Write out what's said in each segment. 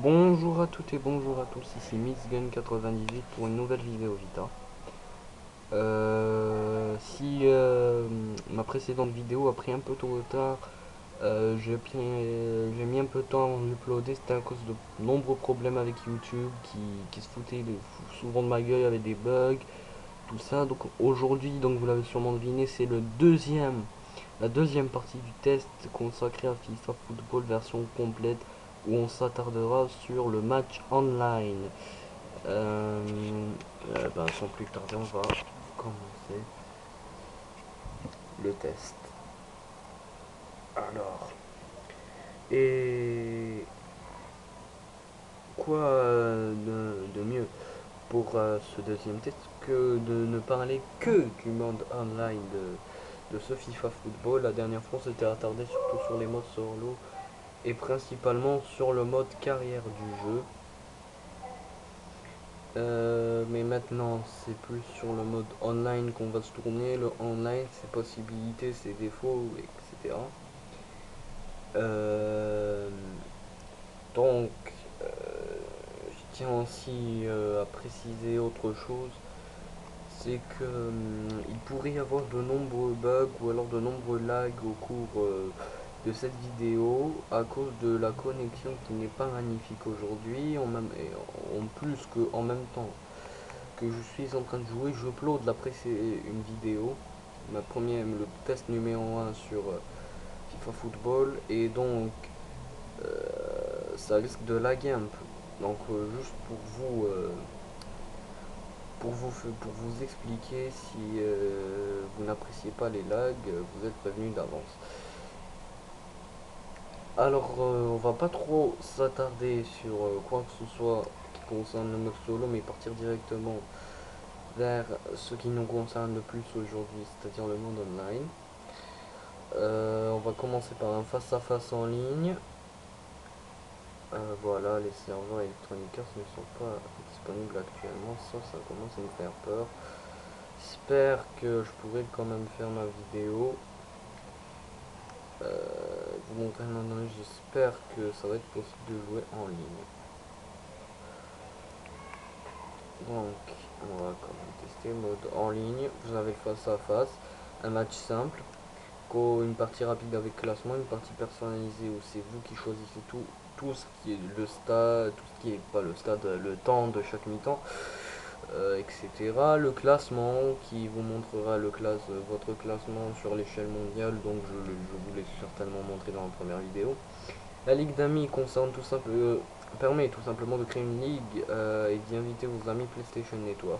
Bonjour à toutes et bonjour à tous, ici MixGun98 pour une nouvelle vidéo Vita. Si ma précédente vidéo a pris un peu de retard, j'ai mis un peu de temps à l'uploader, c'était à cause de nombreux problèmes avec YouTube qui se foutaient souvent de ma gueule avec des bugs, tout ça. Donc aujourd'hui, donc vous l'avez sûrement deviné, c'est la deuxième partie du test consacré à FIFA Football version complète où on s'attardera sur le match online. Sans plus tarder, on va commencer le test. Alors, et quoi de mieux pour ce deuxième test que de ne parler que du mode online de ce FIFA Football. La dernière fois, on s'était attardé surtout sur les modes solo et principalement sur le mode carrière du jeu. Mais maintenant, c'est plus sur le mode online qu'on va se tourner. Le online, ses possibilités, ses défauts, etc. Euh, donc, euh, je tiens aussi à préciser autre chose, c'est que il pourrait y avoir de nombreux bugs ou alors de nombreux lags au cours de cette vidéo à cause de la connexion qui n'est pas magnifique aujourd'hui. En plus que en même temps que je suis en train de jouer, j'upload une vidéo, le test numéro 1 sur FIFA Football, et donc ça risque de laguer un peu. Donc juste pour vous expliquer, si vous n'appréciez pas les lags, vous êtes prévenu d'avance. Alors on va pas trop s'attarder sur quoi que ce soit qui concerne le mode solo, mais partir directement vers ce qui nous concerne le plus aujourd'hui, c'est-à-dire le monde online. On va commencer par un face-à-face en ligne. Voilà, les serveurs Electronic Arts ne sont pas disponibles actuellement. Ça commence à me faire peur. J'espère que je pourrai quand même faire ma vidéo. Vous montrer maintenant, j'espère que ça va être possible de jouer en ligne. Donc, on va quand même tester mode en ligne. Vous avez face à face, un match simple, une partie rapide avec classement, une partie personnalisée où c'est vous qui choisissez tout ce qui est le stade, tout ce qui est pas le stade, le temps de chaque mi-temps, etc. Le classement qui vous montrera votre classement sur l'échelle mondiale, donc je vous l'ai certainement montré dans la première vidéo. La ligue d'amis permet tout simplement de créer une ligue et d'y inviter vos amis PlayStation Network.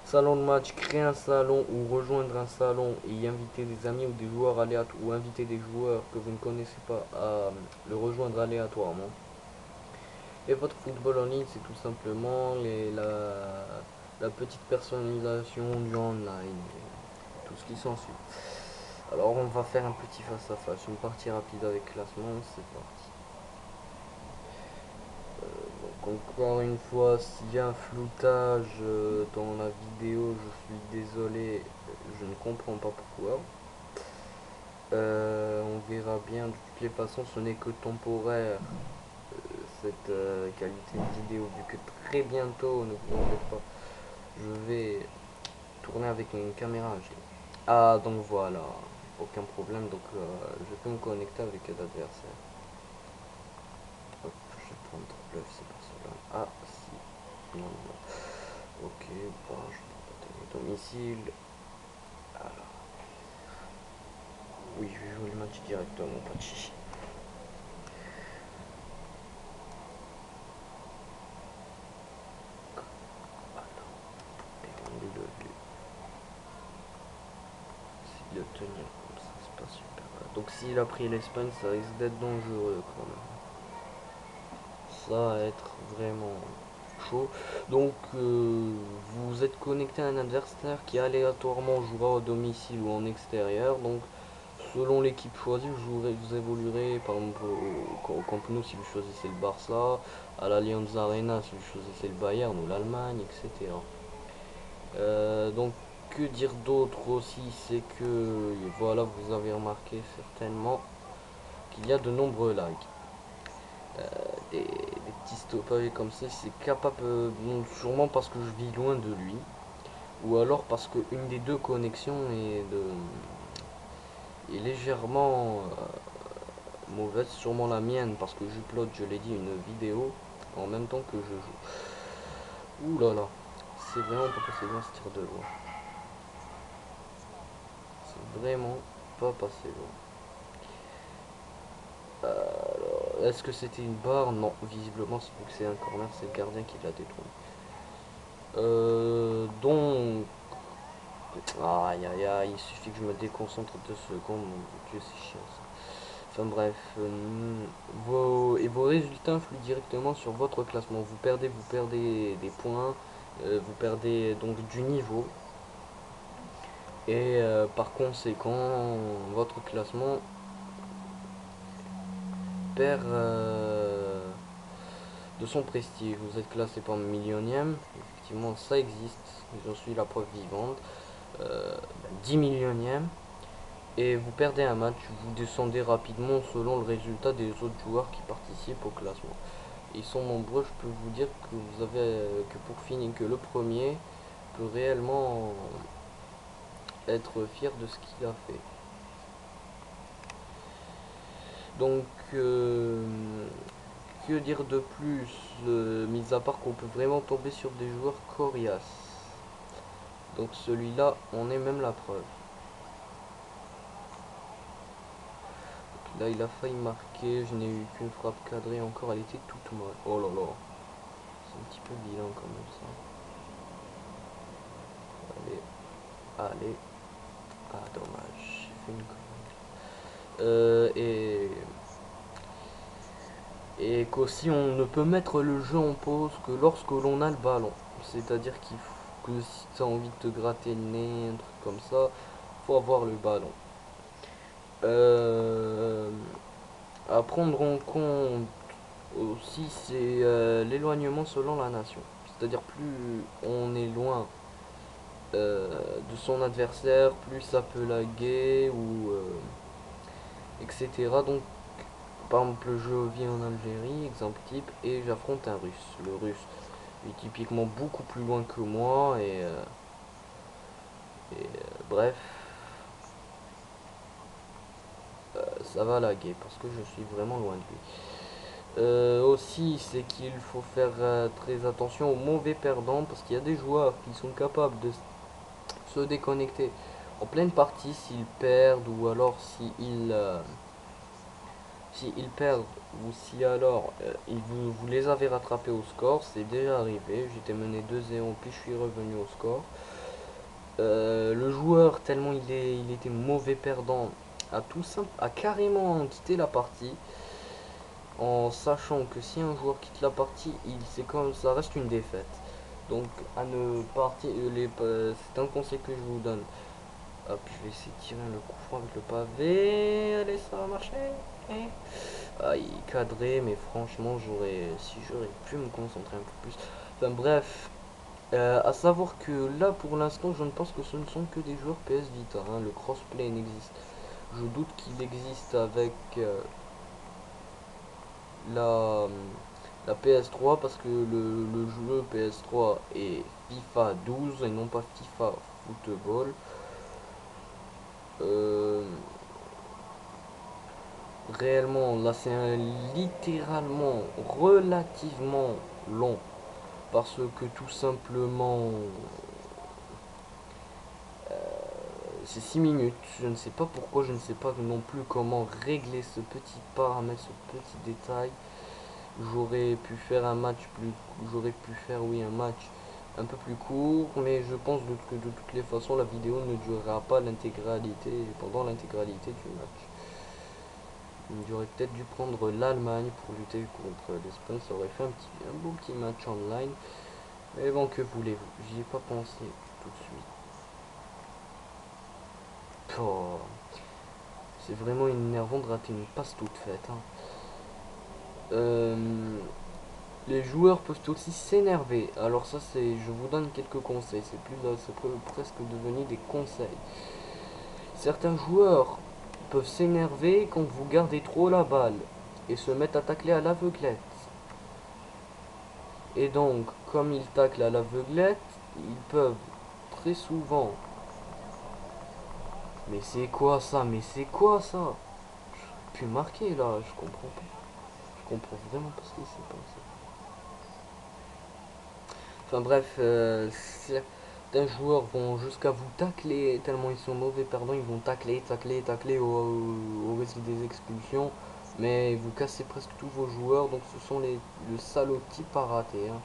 Salon de match, créer un salon ou rejoindre un salon et y inviter des amis ou des joueurs aléatoires ou inviter des joueurs que vous ne connaissez pas à le rejoindre aléatoirement. Et votre football en ligne, c'est tout simplement la petite personnalisation du online, et tout ce qui s'ensuit. Alors on va faire un petit face à face, une partie rapide avec classement, c'est parti. Donc encore une fois, s'il y a un floutage dans la vidéo, je suis désolé, je ne comprends pas pourquoi. On verra bien, de toutes les façons ce n'est que temporaire cette qualité de vidéo, vu que très bientôt, ne vous en faites pas, je vais tourner avec une caméra HD. Ah donc voilà, aucun problème, donc je peux me connecter avec l'adversaire. Hop, je vais prendre le FC Barcelone. Ah si, non, non. Ok, bon, je prends domicile. Alors, oui, je vais jouer le match directement, pas de chichi. Et on le vu. S'il obtenir comme ça, c'est pas super. Donc s'il a pris l'Espagne, ça risque d'être dangereux quand même. Ça va être vraiment chaud. Donc vous êtes connecté à un adversaire qui aléatoirement jouera au domicile ou en extérieur. Donc selon l'équipe choisie, vous évoluerez par exemple au Camp Nou si vous choisissez le Barça, à l'Allianz Arena si vous choisissez le Bayern ou l'Allemagne, etc. Donc que dire d'autre aussi, c'est que voilà, vous avez remarqué certainement qu'il y a de nombreux lags. Des petits stoppé comme ça, c'est capable, bon, sûrement parce que je vis loin de lui, ou alors parce que une des deux connexions est légèrement mauvaise, sûrement la mienne, parce que j'upload, je l'ai dit, une vidéo en même temps que je joue. Ouh là là, c'est vraiment pas passé loin ce tir de loin. C'est vraiment pas passé loin. Alors, est-ce que c'était une barre? Non, visiblement, c'est vu que c'est un corner, c'est le gardien qui l'a détourné. Donc, aïe aïe aïe, il suffit que je me déconcentre 2 secondes, mon Dieu, c'est chiant ça. Enfin bref, vos résultats influent directement sur votre classement. Vous perdez des points, vous perdez donc du niveau, et par conséquent, votre classement perd de son prestige. Vous êtes classé par millionième, effectivement ça existe, j'en suis la preuve vivante. 10 millionième, et vous perdez un match, vous descendez rapidement selon le résultat des autres joueurs qui participent au classement. Ils sont nombreux, je peux vous dire que vous avez que pour finir que le premier peut réellement être fier de ce qu'il a fait. Donc que dire de plus, mis à part qu'on peut vraiment tomber sur des joueurs coriaces. Donc celui-là, on est même la preuve. Là, il a failli marquer, je n'ai eu qu'une frappe cadrée encore, elle était toute molle. Oh là là, c'est un petit peu bilan quand même ça. Allez, allez. Ah, dommage, j'ai fait une connerie. Et qu'aussi on ne peut mettre le jeu en pause que lorsque l'on a le ballon. C'est-à-dire que si tu as envie de te gratter le nez, un truc comme ça, faut avoir le ballon. Euh, à prendre en compte aussi, c'est l'éloignement selon la nation. C'est-à-dire plus on est loin de son adversaire, plus ça peut laguer ou etc. Donc par exemple, je vis en Algérie, exemple type, et j'affronte un russe. Le russe est typiquement beaucoup plus loin que moi bref, ça va laguer parce que je suis vraiment loin de lui. Aussi, c'est qu'il faut faire très attention aux mauvais perdants parce qu'il y a des joueurs qui sont capables de se déconnecter en pleine partie s'ils perdent ou alors si ils perdent ou si alors vous les avez rattrapés au score. C'est déjà arrivé, j'étais mené 2-0 puis je suis revenu au score. Le joueur, tellement il était mauvais perdant, a carrément quitté la partie en sachant que si un joueur quitte la partie, c'est comme ça reste une défaite. Donc à ne partir c'est un conseil que je vous donne. Hop, je vais essayer de tirer le coup franc avec le pavé. Allez, ça va marcher. Ah, il est cadré, mais franchement, si j'aurais pu me concentrer un peu plus. Enfin bref, à savoir que là, pour l'instant, je ne pense que ce ne sont que des joueurs PS Vita. Hein, le crossplay n'existe. Je doute qu'il existe avec la, la PS3 parce que le jeu PS3 est FIFA 12 et non pas FIFA Football. Réellement, là c'est littéralement relativement long parce que tout simplement c'est 6 minutes. Je ne sais pas pourquoi, je ne sais pas non plus comment régler ce petit paramètre, ce petit détail. J'aurais pu faire un match plus, j'aurais pu faire oui un match un peu plus court, mais je pense que de toutes les façons la vidéo ne durera pas l'intégralité pendant l'intégralité du match. J'aurais peut-être dû prendre l'Allemagne pour lutter contre l'Espagne, ça aurait fait un beau petit match online. Mais bon, que voulez-vous, j'y ai pas pensé tout de suite. Oh, c'est vraiment énervant de rater une passe toute faite. Hein. Les joueurs peuvent aussi s'énerver. Alors ça, je vous donne quelques conseils. C'est presque devenu des conseils. Certains joueurs peuvent s'énerver quand vous gardez trop la balle et se mettent à tacler à l'aveuglette. Et donc, comme ils taclent à l'aveuglette, ils peuvent très souvent... Mais c'est quoi ça? Mais c'est quoi ça? Je suis marqué là, je comprends pas. Je comprends vraiment pas ce qui s'est passé. Enfin bref, certains joueurs vont jusqu'à vous tacler tellement ils sont mauvais perdants, ils vont tacler au risque des expulsions. Mais vous cassez presque tous vos joueurs, donc ce sont le salaud type à rater. Hein.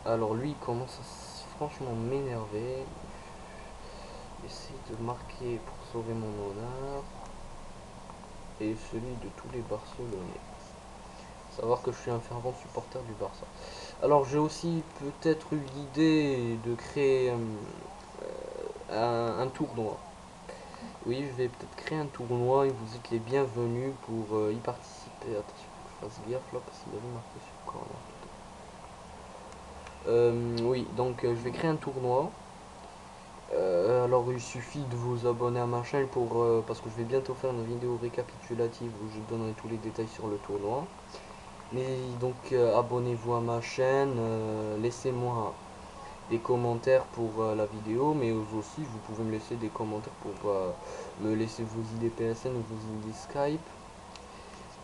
Alors lui, il commence à franchement m'énerver. Essaye de marquer pour sauver mon honneur. Et celui de tous les Barcelonais. Savoir que je suis un fervent supporter du Barça. Alors j'ai aussi peut-être eu l'idée de créer un tournoi. Oui, je vais peut-être créer un tournoi et vous êtes les bienvenus pour y participer. Attention, faut que je fasse gaffe là parce qu'il avait marqué sur corner. Oui, donc je vais créer un tournoi. Alors il suffit de vous abonner à ma chaîne parce que je vais bientôt faire une vidéo récapitulative où je donnerai tous les détails sur le tournoi. Mais donc abonnez-vous à ma chaîne, laissez-moi des commentaires pour la vidéo, mais aussi vous pouvez me laisser des commentaires pour me laisser vos idées PSN ou vos idées Skype.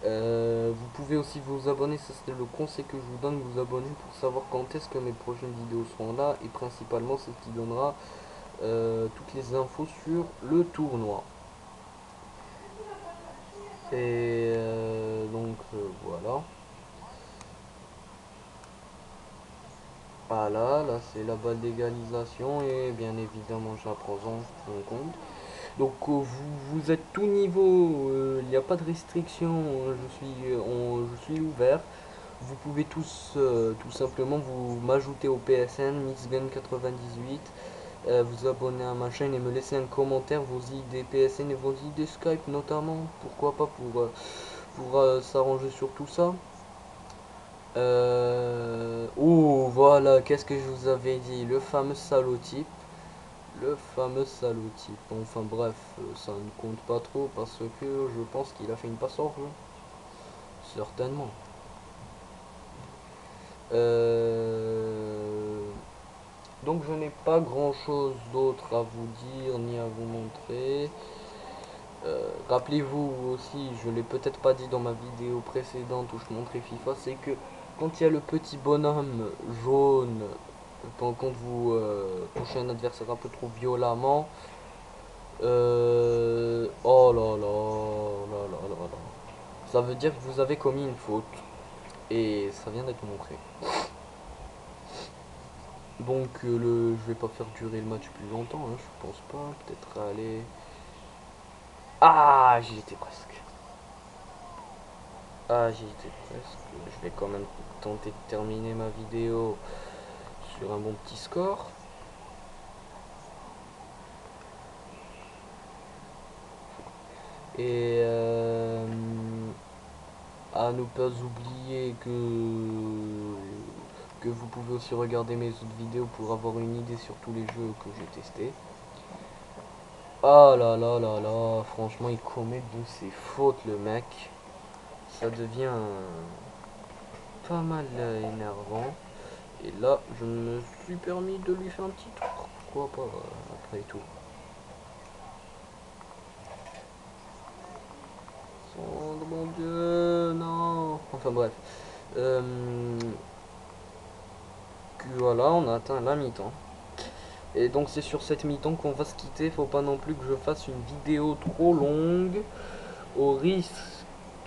Vous pouvez aussi vous abonner, ça c'est le conseil que je vous donne, vous abonner pour savoir quand est-ce que mes prochaines vidéos seront là, et principalement celle qui donnera toutes les infos sur le tournoi. Et donc voilà. Voilà, là c'est la balle d'égalisation et bien évidemment je la prends en compte. Donc vous êtes tout niveau, il n'y a pas de restriction, je suis ouvert. Vous pouvez tous tout simplement vous m'ajouter au PSN Mixgun98, vous abonner à ma chaîne et me laisser un commentaire, vos idées PSN et vos idées Skype notamment, pourquoi pas pour s'arranger sur tout ça. Oh voilà, qu'est-ce que je vous avais dit, le fameux salotype. Le fameux salotype. Enfin bref, ça ne compte pas trop parce que je pense qu'il a fait une passe en jeu. Certainement. Euh, Donc je n'ai pas grand chose d'autre à vous dire ni à vous montrer. Rappelez-vous aussi, je l'ai peut-être pas dit dans ma vidéo précédente où je montrais FIFA, c'est que quand il y a le petit bonhomme jaune, quand vous touchez un adversaire un peu trop violemment, oh là là, là là là là. Ça veut dire que vous avez commis une faute. Et ça vient d'être montré. Donc je vais pas faire durer le match plus longtemps, hein, je pense pas. Peut-être aller... Ah, j'y étais presque. Ah, j'y étais presque. Je vais quand même tenter de terminer ma vidéo sur un bon petit score. Et à ne pas oublier que vous pouvez aussi regarder mes autres vidéos pour avoir une idée sur tous les jeux que j'ai testés. Ah là là là là, franchement il commet de ses fautes le mec. Ça devient pas mal énervant. Et là je me suis permis de lui faire un petit tour. Pourquoi pas après tout. Oh mon dieu, non. Enfin bref. Voilà, on a atteint la mi-temps. Et donc c'est sur cette mi-temps qu'on va se quitter. Faut pas non plus que je fasse une vidéo trop longue. Au risque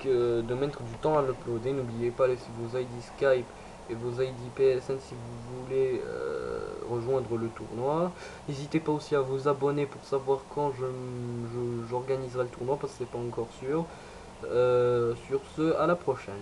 de mettre du temps à l'uploader. N'oubliez pas laisser vos ID Skype et vos ID PSN si vous voulez rejoindre le tournoi. N'hésitez pas aussi à vous abonner pour savoir quand j'organiserai le tournoi parce que c'est pas encore sûr. Sur ce, à la prochaine.